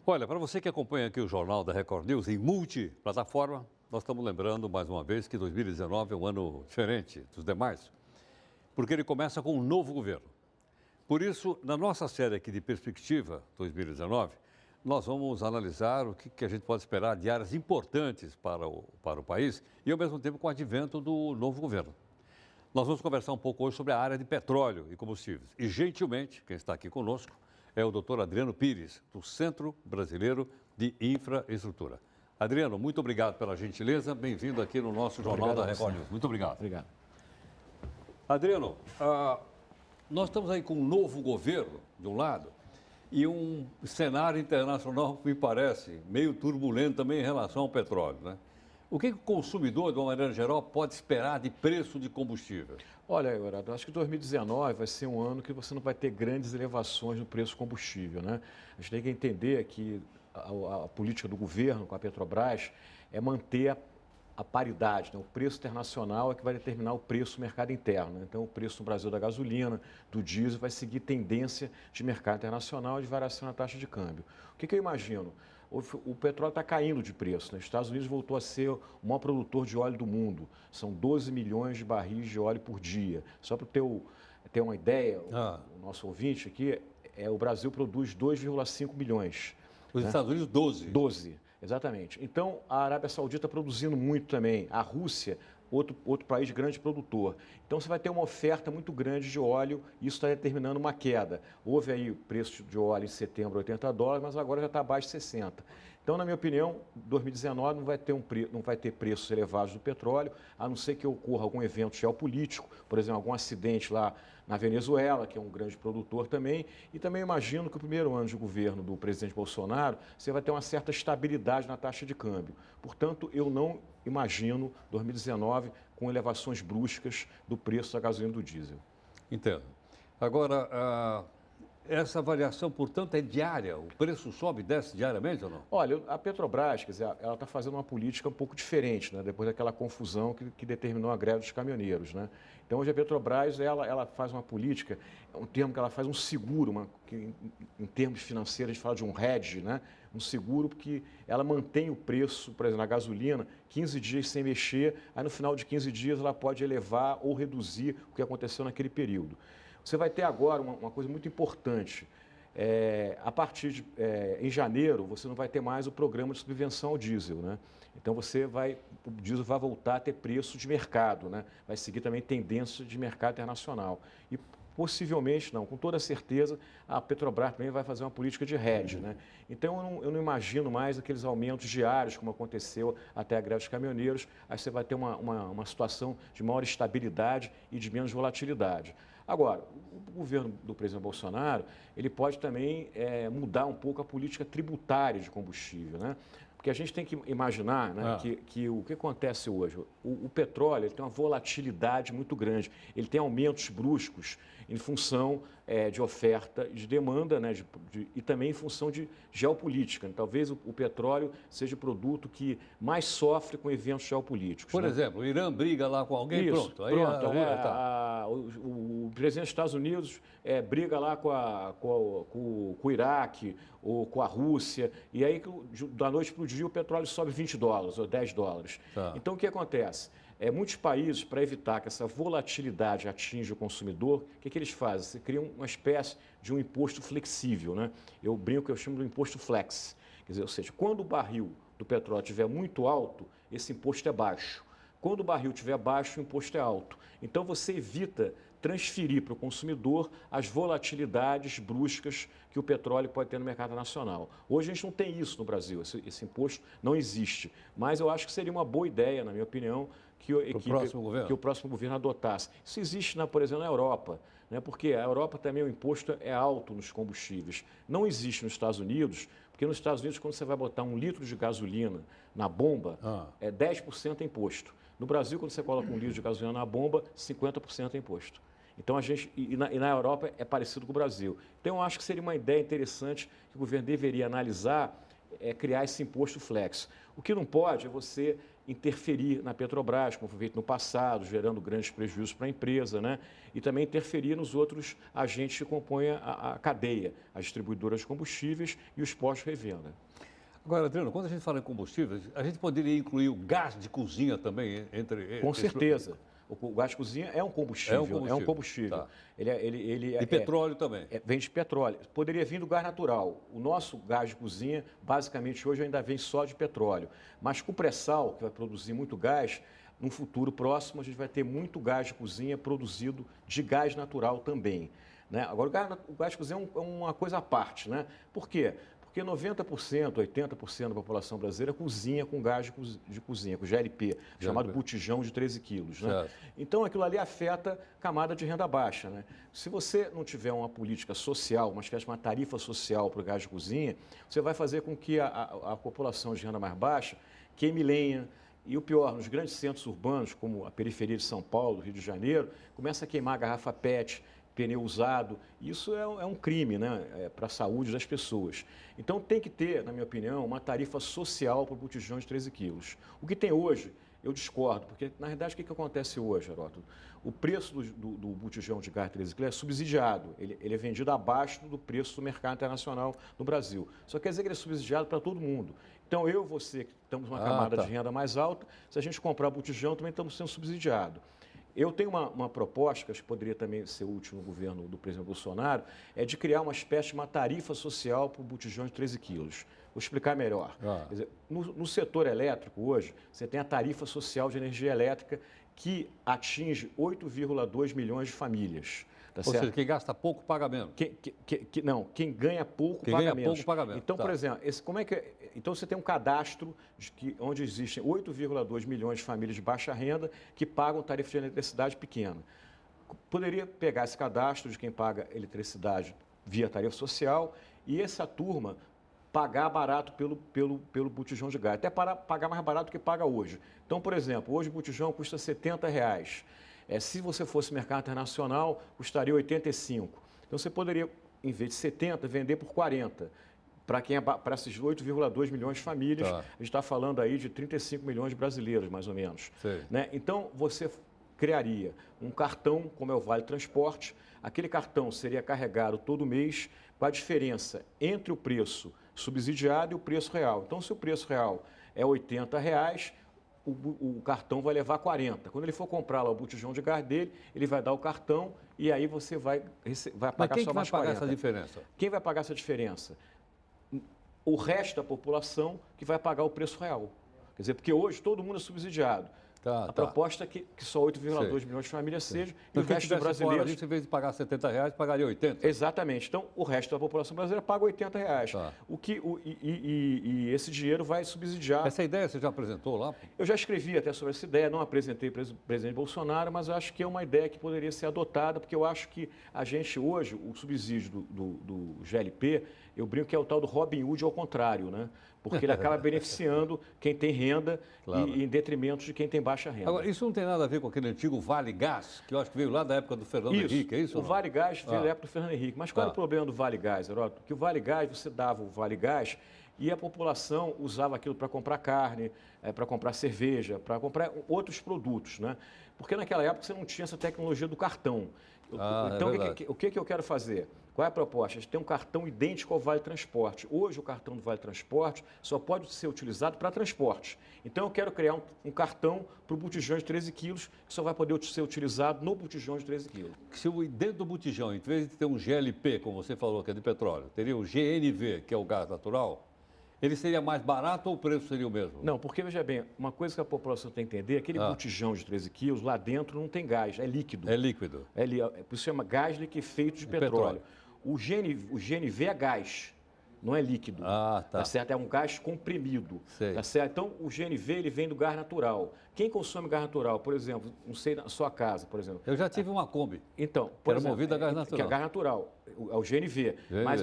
Olha, para você que acompanha aqui o Jornal da Record News em multiplataforma, nós estamos lembrando mais uma vez que 2019 é um ano diferente dos demais, porque ele começa com um novo governo. Por isso, na nossa série aqui de Perspectiva 2019, nós vamos analisar o que a gente pode esperar de áreas importantes para o país e, ao mesmo tempo, com o advento do novo governo. Nós vamos conversar um pouco hoje sobre a área de petróleo e combustíveis. E, gentilmente, quem está aqui conosco é o doutor Adriano Pires, do Centro Brasileiro de Infraestrutura. Adriano, muito obrigado pela gentileza. Bem-vindo aqui no nosso Jornal da Record News. Muito obrigado. Obrigado. Adriano, nós estamos aí com um novo governo, de um lado, e um cenário internacional que me parece meio turbulento também em relação ao petróleo, né? O que o consumidor, de uma maneira geral, pode esperar de preço de combustível? Olha, Eurado, acho que 2019 vai ser um ano que você não vai ter grandes elevações no preço do combustível, né? A gente tem que entender que a política do governo com a Petrobras é manter a paridade, né? O preço internacional é que vai determinar o preço do mercado interno, né? Então, o preço no Brasil da gasolina, do diesel, vai seguir tendência de mercado internacional e de variação na taxa de câmbio. O que eu imagino? O petróleo está caindo de preço, né? Os Estados Unidos voltou a ser o maior produtor de óleo do mundo. São 12 milhões de barris de óleo por dia. Só para ter uma ideia, o nosso ouvinte aqui, o Brasil produz 2,5 milhões. Os Estados Unidos, 12. 12, exatamente. Então, a Arábia Saudita produzindo muito também. A Rússia, outro país grande produtor. Então, você vai ter uma oferta muito grande de óleo e isso está determinando uma queda. Houve aí o preço de óleo em setembro, $80, mas agora já está abaixo de 60. Então, na minha opinião, 2019 não vai ter preços elevados do petróleo, a não ser que ocorra algum evento geopolítico, por exemplo, algum acidente lá na Venezuela, que é um grande produtor também, e também imagino que o primeiro ano de governo do presidente Bolsonaro, você vai ter uma certa estabilidade na taxa de câmbio. Portanto, eu não imagino 2019 com elevações bruscas do preço da gasolina e do diesel. Entendo. Agora, essa variação, portanto, é diária? O preço sobe e desce diariamente ou não? Olha, a Petrobras, quer dizer, ela está fazendo uma política um pouco diferente, né? Depois daquela confusão que determinou a greve dos caminhoneiros, né? Então, hoje a Petrobras, ela faz uma política, é um termo que ela faz um seguro, que em termos financeiros a gente fala de um hedge, né? Um seguro porque ela mantém o preço, por exemplo, na gasolina, 15 dias sem mexer, aí no final de 15 dias ela pode elevar ou reduzir o que aconteceu naquele período. Você vai ter agora uma coisa muito importante. A partir de em janeiro, você não vai ter mais o programa de subvenção ao diesel, né? Então, o diesel vai voltar a ter preço de mercado, né? Vai seguir também tendência de mercado internacional. E possivelmente, não, com toda certeza, a Petrobras também vai fazer uma política de hedge, né? Então, eu não imagino mais aqueles aumentos diários, como aconteceu até a greve dos caminhoneiros. Aí você vai ter uma situação de maior estabilidade e de menos volatilidade. Agora, o governo do presidente Bolsonaro, ele pode também mudar um pouco a política tributária de combustível, né? Porque a gente tem que imaginar, né, que o que acontece hoje, o petróleo ele tem uma volatilidade muito grande, ele tem aumentos bruscos em função de oferta e de demanda, né, e também em função de geopolítica. Talvez o petróleo seja o produto que mais sofre com eventos geopolíticos. Por né? exemplo, o Irã briga lá com alguém, Isso, pronto. Aí o presidente dos Estados Unidos briga lá com o Iraque ou com a Rússia, e aí da noite para o dia o petróleo sobe $20 ou $10. Tá. Então o que acontece? Muitos países, para evitar que essa volatilidade atinja o consumidor, o que eles fazem? Você cria uma espécie de um imposto flexível, né? Eu brinco que eu chamo do imposto flex. Quer dizer, ou seja, quando o barril do petróleo estiver muito alto, esse imposto é baixo. Quando o barril estiver baixo, o imposto é alto. Então, você evita transferir para o consumidor as volatilidades bruscas que o petróleo pode ter no mercado nacional. Hoje a gente não tem isso no Brasil, esse imposto não existe. Mas eu acho que seria uma boa ideia, na minha opinião, que o próximo governo adotasse. Isso existe, por exemplo, na Europa, né? Porque a Europa também o imposto é alto nos combustíveis. Não existe nos Estados Unidos, porque nos Estados Unidos, quando você vai botar 1 litro de gasolina na bomba, 10% é imposto. No Brasil, quando você coloca 1 litro de gasolina na bomba, 50% é imposto. Então, na Europa é parecido com o Brasil. Então, eu acho que seria uma ideia interessante que o governo deveria analisar, criar esse imposto flex. O que não pode é você interferir na Petrobras, como foi feito no passado, gerando grandes prejuízos para a empresa, né? E também interferir nos outros agentes que compõem a cadeia, as distribuidoras de combustíveis e os postos de revenda. Agora, Adriano, quando a gente fala em combustíveis, a gente poderia incluir o gás de cozinha também entre... Com certeza. O gás de cozinha é um combustível. É um combustível. Tá. E petróleo também. Vem de petróleo. Poderia vir do gás natural. O nosso gás de cozinha, basicamente, hoje ainda vem só de petróleo. Mas com o pré-sal, que vai produzir muito gás, no futuro próximo a gente vai ter muito gás de cozinha produzido de gás natural também. Né? Agora, o gás de cozinha é uma coisa à parte. Né? Por quê? Porque 90%, 80% da população brasileira cozinha com gás de cozinha, com GLP, chamado botijão de 13 quilos. Né? Então, aquilo ali afeta a camada de renda baixa. Né? Se você não tiver uma política social, uma espécie de uma tarifa social para o gás de cozinha, você vai fazer com que a população de renda mais baixa queime lenha. E o pior, nos grandes centros urbanos, como a periferia de São Paulo, Rio de Janeiro, começa a queimar garrafa PET, pneu usado. Isso é um crime, né? Para a saúde das pessoas. Então tem que ter, na minha opinião, uma tarifa social para o botijão de 13 quilos. O que tem hoje, eu discordo, porque na realidade o que acontece hoje, Heródoto? O preço do botijão de gás de 13 quilos é subsidiado, ele é vendido abaixo do preço do mercado internacional no Brasil. Só quer dizer que ele é subsidiado para todo mundo. Então eu e você, que estamos numa camada de renda mais alta, se a gente comprar botijão, também estamos sendo subsidiados. Eu tenho uma proposta, que acho que poderia também ser útil no governo do presidente Bolsonaro, é de criar uma espécie de uma tarifa social para o botijão de 13 quilos. Vou explicar melhor. Quer dizer, no setor elétrico hoje, você tem a tarifa social de energia elétrica que atinge 8,2 milhões de famílias. Tá Ou seja, quem gasta pouco paga menos. Quem ganha pouco quem paga ganha menos. Pouco, paga menos. Então, por exemplo, então você tem um cadastro onde existem 8,2 milhões de famílias de baixa renda que pagam tarifa de eletricidade pequena. Poderia pegar esse cadastro de quem paga eletricidade via tarifa social e essa turma pagar barato pelo botijão de gás, até para pagar mais barato do que paga hoje. Então, por exemplo, hoje o botijão custa R$ 70. Se você fosse mercado internacional, custaria 85. Então, você poderia, em vez de 70, vender por 40. Para esses 8,2 milhões de famílias, a gente está falando aí de 35 milhões de brasileiros, mais ou menos. Né? Então, você criaria um cartão, como é o Vale Transporte. Aquele cartão seria carregado todo mês com a diferença entre o preço subsidiado e o preço real. Então, se o preço real é R$ 80, o cartão vai levar 40. Quando ele for comprar lá o botijão de gás dele, ele vai dar o cartão e aí você vai pagar só mais 40. Quem vai pagar essa diferença? Quem vai pagar essa diferença? O resto da população que vai pagar o preço real. Quer dizer, porque hoje todo mundo é subsidiado. A proposta é que só 8,2 milhões de famílias seja e o resto dos brasileiros... Em vez de pagar R$ 70, pagaria 80. Exatamente. Então, o resto da população brasileira paga R$ 80. E esse dinheiro vai subsidiar... Essa ideia você já apresentou lá? Eu já escrevi até sobre essa ideia, não apresentei para o presidente Bolsonaro, mas eu acho que é uma ideia que poderia ser adotada, porque eu acho que a gente hoje, o subsídio do GLP, eu brinco que é o tal do Robin Hood ao contrário, né? Porque ele acaba beneficiando quem tem renda e em detrimento de quem tem baixa renda. Agora, isso não tem nada a ver com aquele antigo Vale Gás, que eu acho que veio lá da época do Fernando Henrique, é isso? O Vale Gás veio da época do Fernando Henrique. Mas qual era o problema do Vale Gás, Heródoto? Que o Vale Gás, você dava o Vale Gás e a população usava aquilo para comprar carne, para comprar cerveja, para comprar outros produtos, né? Porque naquela época você não tinha essa tecnologia do cartão. Então, o que eu quero fazer? Qual é a proposta? A gente tem um cartão idêntico ao Vale Transporte. Hoje, o cartão do Vale Transporte só pode ser utilizado para transporte. Então, eu quero criar um cartão para o botijão de 13 quilos, que só vai poder ser utilizado no botijão de 13 quilos. Se dentro do botijão, em vez de ter um GLP, como você falou, que é de petróleo, teria o GNV, que é o gás natural, ele seria mais barato ou o preço seria o mesmo? Não, porque, veja bem, uma coisa que a população tem que entender, aquele botijão de 13 quilos, lá dentro não tem gás, é líquido. É líquido. Por isso chama gás liquefeito de petróleo. O GNV é gás, não é líquido. Tá certo? É um gás comprimido. Tá certo? Então, o GNV ele vem do gás natural. Quem consome gás natural, por exemplo, não sei, na sua casa, por exemplo. Eu já tive uma Kombi. Então, por exemplo, movida a gás natural. Que é gás natural, é o GNV.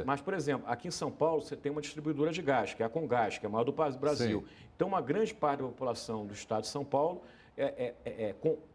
Mas, por exemplo, aqui em São Paulo você tem uma distribuidora de gás, que é a Comgás, que é a maior do Brasil. Então, uma grande parte da população do estado de São Paulo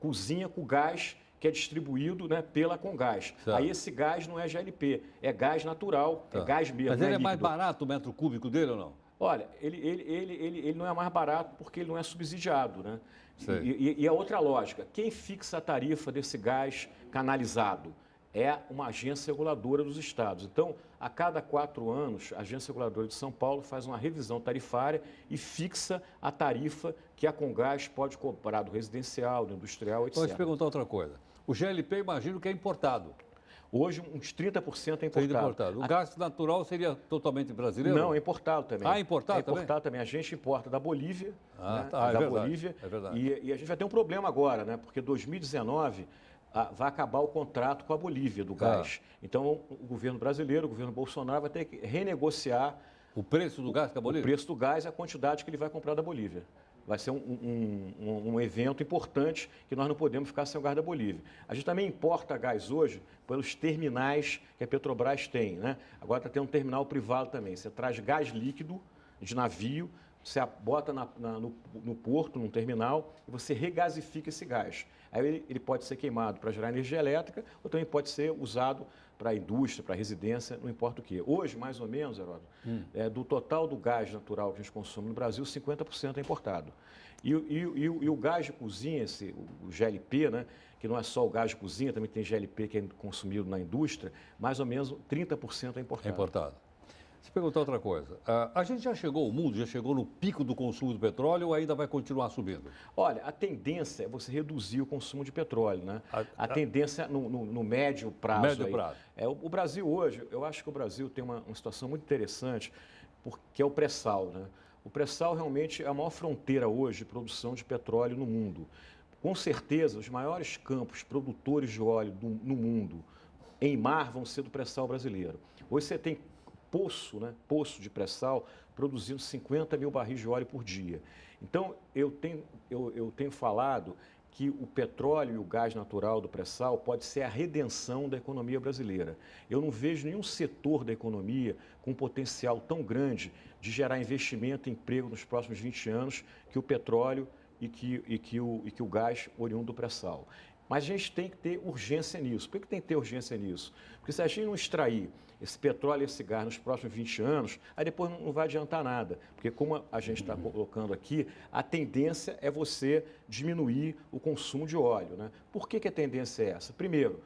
cozinha com gás que é distribuído, né, pela Comgás. Aí esse gás não é GLP, é gás natural, é gás mesmo. Mas ele é mais barato o metro cúbico dele ou não? Olha, ele não é mais barato porque ele não é subsidiado, né? Sei. E a outra lógica, quem fixa a tarifa desse gás canalizado? É uma agência reguladora dos estados. Então, a cada 4 anos, a Agência Reguladora de São Paulo faz uma revisão tarifária e fixa a tarifa que a Comgás pode cobrar do residencial, do industrial, etc. Vou te perguntar outra coisa. O GLP, imagino que é importado. Hoje, uns 30% é importado. Seria importado. O gás natural seria totalmente brasileiro? Não, é importado também. Ah, importado também? É importado também. A gente importa da Bolívia, né? Tá, é da verdade, Bolívia. É verdade. E a gente vai ter um problema agora, né? Porque 2019 vai acabar o contrato com a Bolívia do gás. Então, o governo brasileiro, o governo Bolsonaro, vai ter que renegociar o preço do gás com a Bolívia? O preço do gás e a quantidade que ele vai comprar da Bolívia. Vai ser um evento importante que nós não podemos ficar sem o gás da Bolívia. A gente também importa gás hoje pelos terminais que a Petrobras tem, né? Agora está tendo um terminal privado também. Você traz gás líquido de navio, você bota no porto, num terminal, e você regasifica esse gás. Aí ele pode ser queimado para gerar energia elétrica ou também pode ser usado para a indústria, para a residência, não importa o quê. Hoje, mais ou menos, Heródoto, do total do gás natural que a gente consome no Brasil, 50% é importado. E o gás de cozinha, o GLP, né, que não é só o gás de cozinha, também tem GLP que é consumido na indústria, mais ou menos 30% é importado. É importado. Se perguntar outra coisa, a gente já chegou, o mundo já chegou no pico do consumo do petróleo ou ainda vai continuar subindo? Olha, a tendência é você reduzir o consumo de petróleo, né? A tendência no médio prazo. Médio prazo. O Brasil hoje, eu acho que o Brasil tem uma situação muito interessante, porque é o pré-sal, né? O pré-sal realmente é a maior fronteira hoje de produção de petróleo no mundo. Com certeza, os maiores campos produtores de óleo no mundo, em mar, vão ser do pré-sal brasileiro. Hoje você tem poço de pré-sal produzindo 50 mil barris de óleo por dia. Então, eu tenho falado que o petróleo e o gás natural do pré-sal pode ser a redenção da economia brasileira. Eu não vejo nenhum setor da economia com um potencial tão grande de gerar investimento e emprego nos próximos 20 anos que o petróleo e que o gás oriundo do pré-sal. Mas a gente tem que ter urgência nisso. Por que tem que ter urgência nisso? Porque se a gente não extrair esse petróleo e esse gás nos próximos 20 anos, aí depois não vai adiantar nada. Porque como a gente está colocando aqui, a tendência é você diminuir o consumo de óleo, né? Por que a tendência é essa? Primeiro,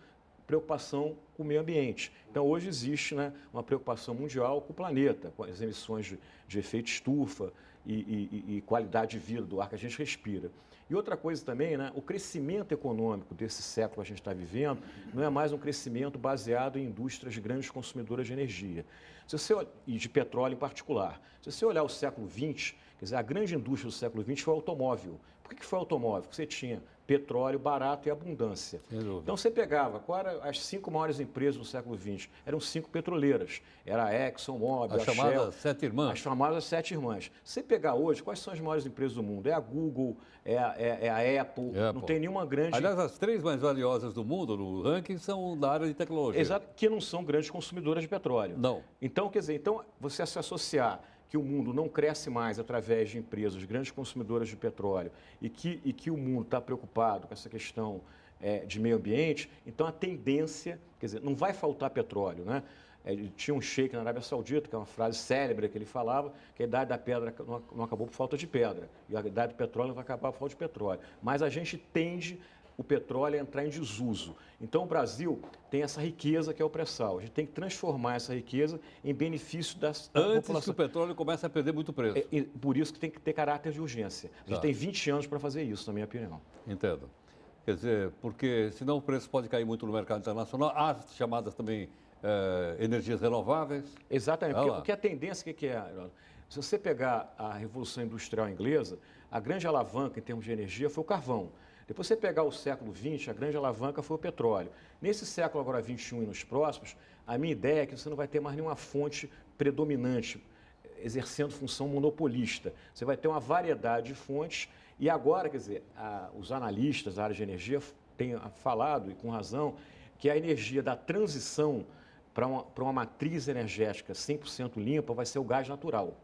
preocupação com o meio ambiente. Então, hoje existe, né, uma preocupação mundial com o planeta, com as emissões de efeito estufa e qualidade de vida do ar que a gente respira. E outra coisa também, né, o crescimento econômico desse século que a gente está vivendo não é mais um crescimento baseado em indústrias grandes consumidoras de energia. E de petróleo em particular. Se você olhar o século XX, quer dizer, a grande indústria do século XX foi o automóvel. Por que foi o automóvel? Porque você tinha petróleo barato e abundância. Então você pegava, quais eram as 5 maiores empresas do século XX? Eram 5 petroleiras. Era a ExxonMobil, a Shell. As chamadas 7 irmãs. As famosas 7 irmãs. Se você pegar hoje, quais são as maiores empresas do mundo? É a Google, é a Apple, não tem nenhuma grande... Aliás, as 3 mais valiosas do mundo no ranking são da área de tecnologia. Exato, que não são grandes consumidoras de petróleo. Não. Então, quer dizer, você se associar que o mundo não cresce mais através de empresas grandes consumidoras de petróleo e que o mundo está preocupado com essa questão de meio ambiente, então a tendência, quer dizer, não vai faltar petróleo, né? Tinha um sheik na Arábia Saudita, que é uma frase célebre que ele falava, que a idade da pedra não acabou por falta de pedra, e a idade do petróleo não vai acabar por falta de petróleo. Mas a gente tende o petróleo a entrar em desuso. Então, o Brasil tem essa riqueza que é o pré-sal. A gente tem que transformar essa riqueza em benefício da população. Antes que o petróleo comece a perder muito preço. Por isso que tem que ter caráter de urgência. A gente tem 20 anos para fazer isso, na minha opinião. Entendo. Quer dizer, porque senão o preço pode cair muito no mercado internacional. Há as chamadas também energias renováveis. Exatamente. Porque a tendência, o que é? Se você pegar a Revolução Industrial Inglesa, a grande alavanca em termos de energia foi o carvão. Depois você pegar o século XX, a grande alavanca foi o petróleo. Nesse século agora XXI e nos próximos, a minha ideia é que você não vai ter mais nenhuma fonte predominante exercendo função monopolista. Você vai ter uma variedade de fontes e agora, quer dizer, os analistas da área de energia têm falado, e com razão, que a energia da transição para uma matriz energética 100% limpa vai ser o gás natural,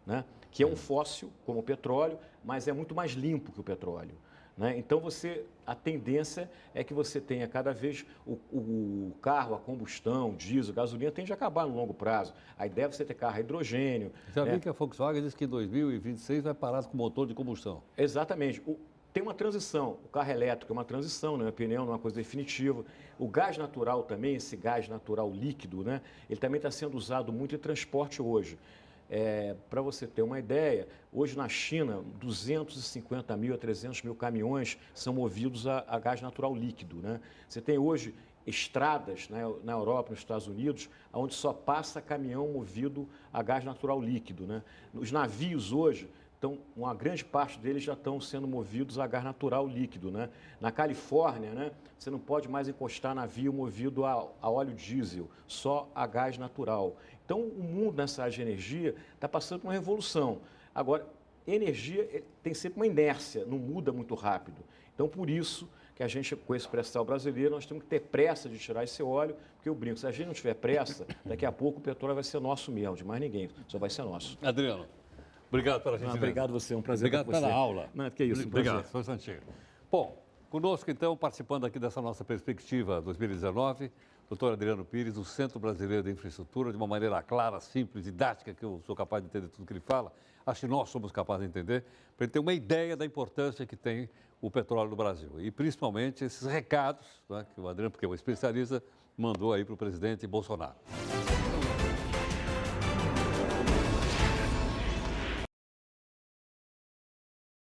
né? Que é um fóssil, como o petróleo, mas é muito mais limpo que o petróleo. né? Então, a tendência é que você tenha cada vez o carro, a combustão, diesel, gasolina, tende a acabar no longo prazo. A ideia é você ter carro a hidrogênio. Já né? vi que a Volkswagen diz que em 2026 vai parar com motor de combustão. Exatamente. Tem uma transição. O carro elétrico é uma transição, na minha opinião, não é uma coisa definitiva. O gás natural também, esse gás natural líquido, né? Ele também está sendo usado muito em transporte hoje. Para você ter uma ideia, hoje na China, 250 mil a 300 mil caminhões são movidos a gás natural líquido, né? Você tem hoje estradas, né, na Europa, nos Estados Unidos, onde só passa caminhão movido a gás natural líquido, né? Os navios hoje, uma grande parte deles já estão sendo movidos a gás natural líquido, né? Na Califórnia, né, você não pode mais encostar navio movido a óleo diesel, só a gás natural. Então, o mundo nessa área de energia está passando por uma revolução. Agora, energia tem sempre uma inércia, não muda muito rápido. Então, por isso que a gente, com esse pré-sal brasileiro, nós temos que ter pressa de tirar esse óleo, porque eu brinco, se a gente não tiver pressa, daqui a pouco o petróleo vai ser nosso mesmo, de mais ninguém, só vai ser nosso. Adriano, obrigado pela gentileza. Obrigado a você, é um prazer. Obrigado pela aula. Não, que isso, Obrigado, professor Santillo. Bom, conosco então, participando aqui dessa nossa perspectiva 2019, doutor Adriano Pires, do Centro Brasileiro de Infraestrutura, de uma maneira clara, simples, didática, que eu sou capaz de entender tudo que ele fala. Acho que nós somos capazes de entender, para ele ter uma ideia da importância que tem o petróleo no Brasil. E principalmente esses recados, né, que o Adriano, porque é um especialista, mandou aí para o presidente Bolsonaro.